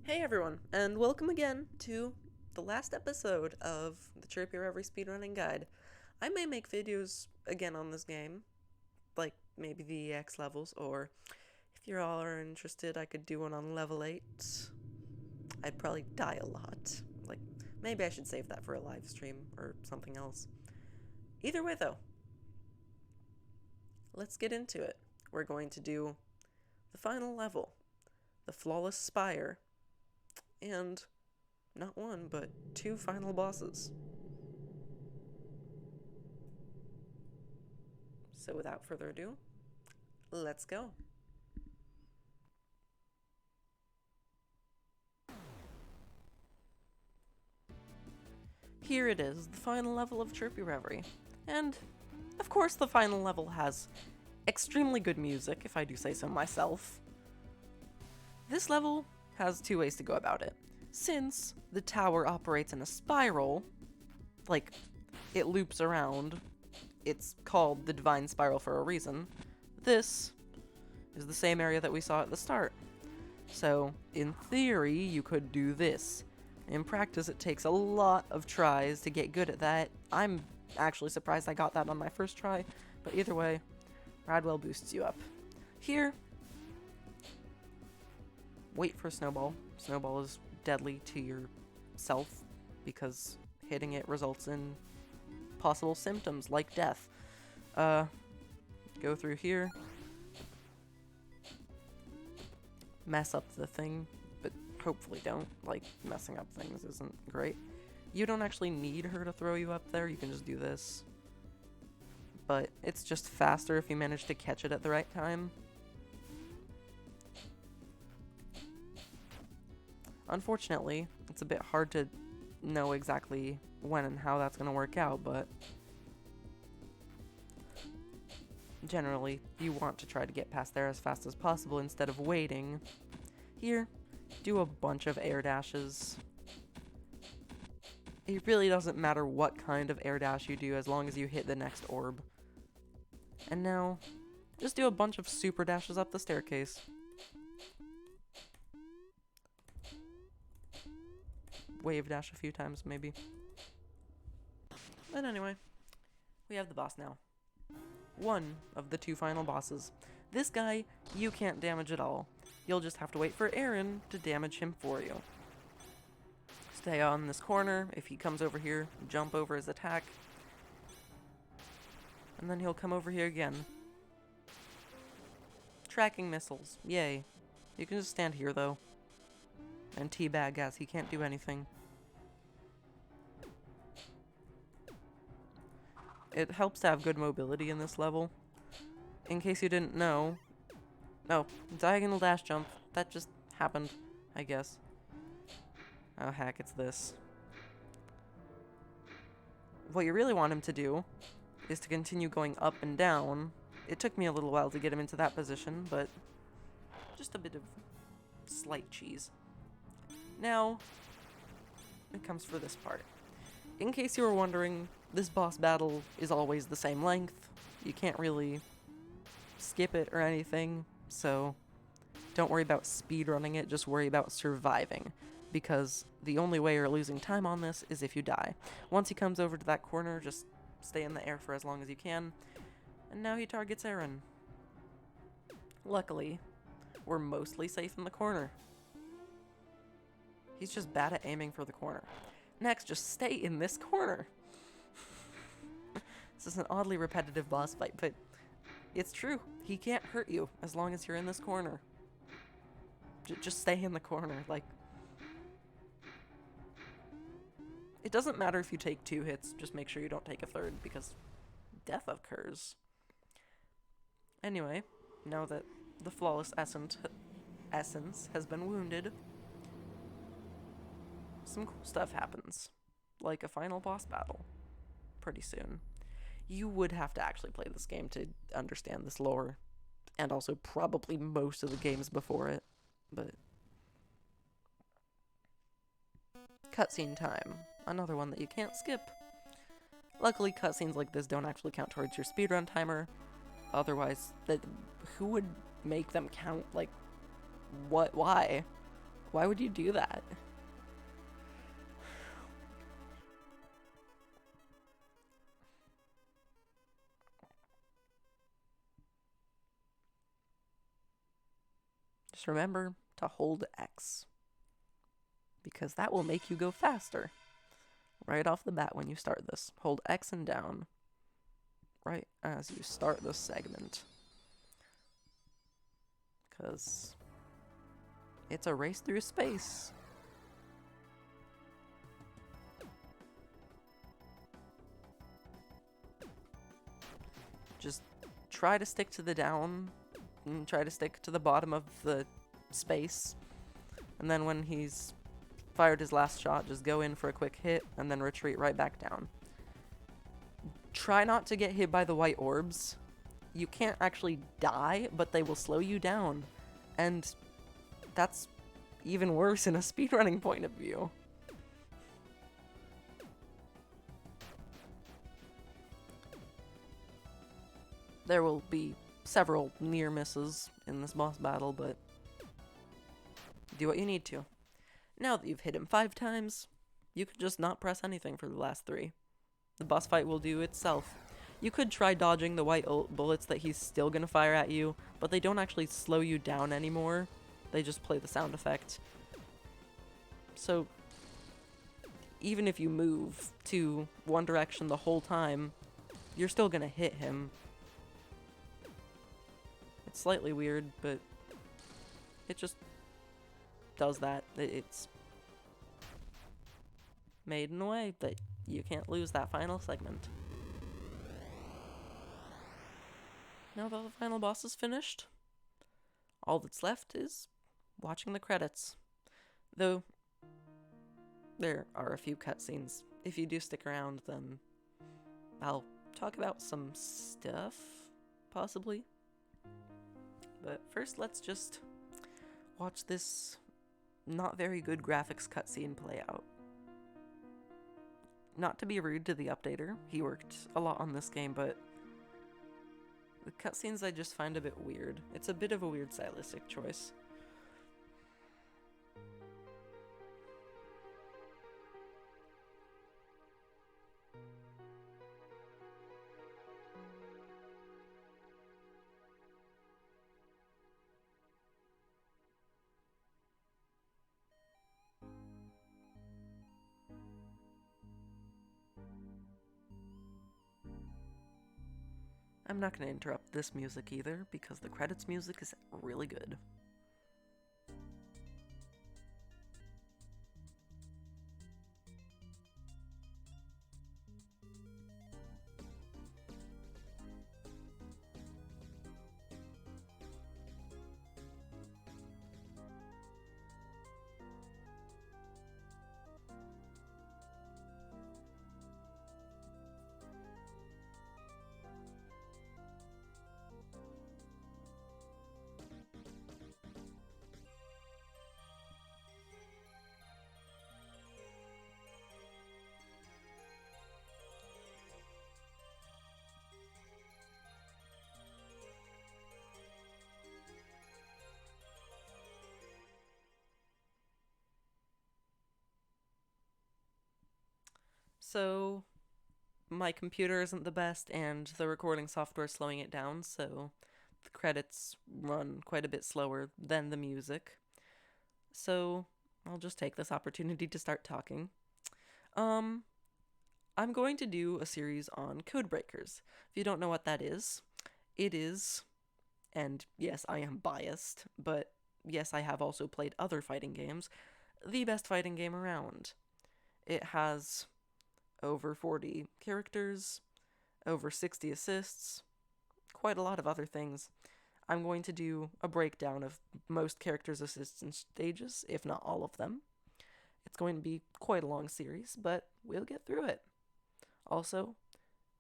Hey everyone, and welcome again to the last episode of the Chirpy Reverie Speedrunning Guide. I may make videos again on this game, like maybe the EX levels, or if you all are interested, I could do one on level 8. I'd probably die a lot. Like, maybe I should save that for a live stream or something else. Either way, though, let's get into it. We're going to do the final level, the Flawless Spire, and not one, but two final bosses. So without further ado, let's go. Here it is, the final level of Chirpy Reverie. And, of course, the final level has extremely good music, if I do say so myself. This level has two ways to go about it. Since the tower operates in a spiral, like, it loops around, it's called the Divine Spiral for a reason, this is the same area that we saw at the start. So, in theory, you could do this. In practice, it takes a lot of tries to get good at that. I'm actually surprised I got that on my first try, but either way, Radwell boosts you up. Here, wait for Snowball. Snowball is deadly to yourself because hitting it results in possible symptoms like death. Go through here. Mess up the thing, but hopefully don't. Like, messing up things isn't great. You don't actually need her to throw you up there, you can just do this. But it's just faster if you manage to catch it at the right time. Unfortunately, it's a bit hard to know exactly when and how that's going to work out, but generally, you want to try to get past there as fast as possible instead of waiting. Here, do a bunch of air dashes. It really doesn't matter what kind of air dash you do as long as you hit the next orb. And now, just do a bunch of super dashes up the staircase. Wave dash a few times, maybe. But anyway, we have the boss now. One of the two final bosses. This guy, you can't damage at all. You'll just have to wait for Aaron to damage him for you. Stay on this corner. If he comes over here, jump over his attack. And then he'll come over here again. Tracking missiles. Yay. You can just stand here, though. And teabag as he can't do anything. It helps to have good mobility in this level. In case you didn't know... Oh, diagonal dash jump. That just happened, I guess. Oh heck, it's this. What you really want him to do is to continue going up and down. It took me a little while to get him into that position, but just a bit of slight cheese. Now, it comes for this part. In case you were wondering, this boss battle is always the same length. You can't really skip it or anything, so don't worry about speedrunning it, just worry about surviving. Because the only way you're losing time on this is if you die. Once he comes over to that corner, just stay in the air for as long as you can. And now he targets Aaron. Luckily, we're mostly safe in the corner. He's just bad at aiming for the corner. Next, just stay in this corner. This is an oddly repetitive boss fight, but it's true. He can't hurt you as long as you're in this corner. Just stay in the corner, like... It doesn't matter if you take 2 hits, just make sure you don't take a third, because death occurs. Anyway, now that the Flawless Essence has been wounded, some cool stuff happens, like a final boss battle, pretty soon. You would have to actually play this game to understand this lore, and also probably most of the games before it, but... Cutscene time. Another one that you can't skip. Luckily, cutscenes like this don't actually count towards your speedrun timer. Otherwise, who would make them count? Like, what? Why? Why would you do that? Just remember to hold X, because that will make you go faster. Right off the bat when you start this. Hold X and down right as you start this segment. Because it's a race through space. Just try to stick to the down and try to stick to the bottom of the space. And then when he's fired his last shot, just go in for a quick hit and then retreat right back down. Try not to get hit by the white orbs. You can't actually die, but they will slow you down. And that's even worse in a speedrunning point of view. There will be several near misses in this boss battle, but do what you need to. Now that you've hit him 5 times, you could just not press anything for the last 3. The boss fight will do itself. You could try dodging the white bullets that he's still gonna fire at you, but they don't actually slow you down anymore. They just play the sound effect. So, even if you move to one direction the whole time, you're still gonna hit him. It's slightly weird, but it just does that. It's made in a way that you can't lose that final segment. Now that the final boss is finished, all that's left is watching the credits. Though, there are a few cutscenes. If you do stick around, then I'll talk about some stuff, possibly. But first, let's just watch this not very good graphics cutscene play out. Not to be rude to the updater, he worked a lot on this game, but the cutscenes I just find a bit weird. It's a bit of a weird stylistic choice. I'm not going to interrupt this music either, because the credits music is really good. So, my computer isn't the best, and the recording software is slowing it down, so the credits run quite a bit slower than the music. So, I'll just take this opportunity to start talking. I'm going to do a series on code breakers. If you don't know what that is, it is, and yes, I am biased, but yes, I have also played other fighting games, the best fighting game around. It has over 40 characters, over 60 assists, quite a lot of other things. I'm going to do a breakdown of most characters' assists and stages, if not all of them. It's going to be quite a long series, but we'll get through it. Also,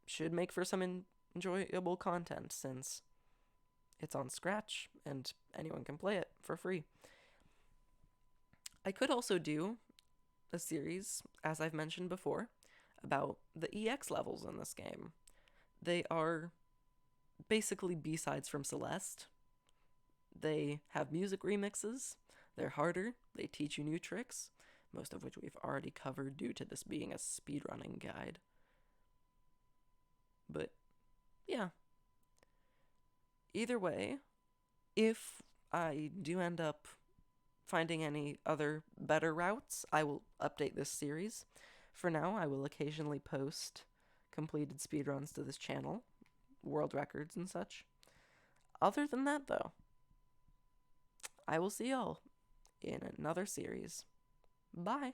should make for some enjoyable content, since it's on Scratch, and anyone can play it for free. I could also do a series, as I've mentioned before, about the EX levels in this game. They are basically B-sides from Celeste. They have music remixes. They're harder, they teach you new tricks, most of which we've already covered due to this being a speedrunning guide. But, yeah. Either way, if I do end up finding any other better routes, I will update this series. For now, I will occasionally post completed speedruns to this channel, world records and such. Other than that, though, I will see y'all in another series. Bye.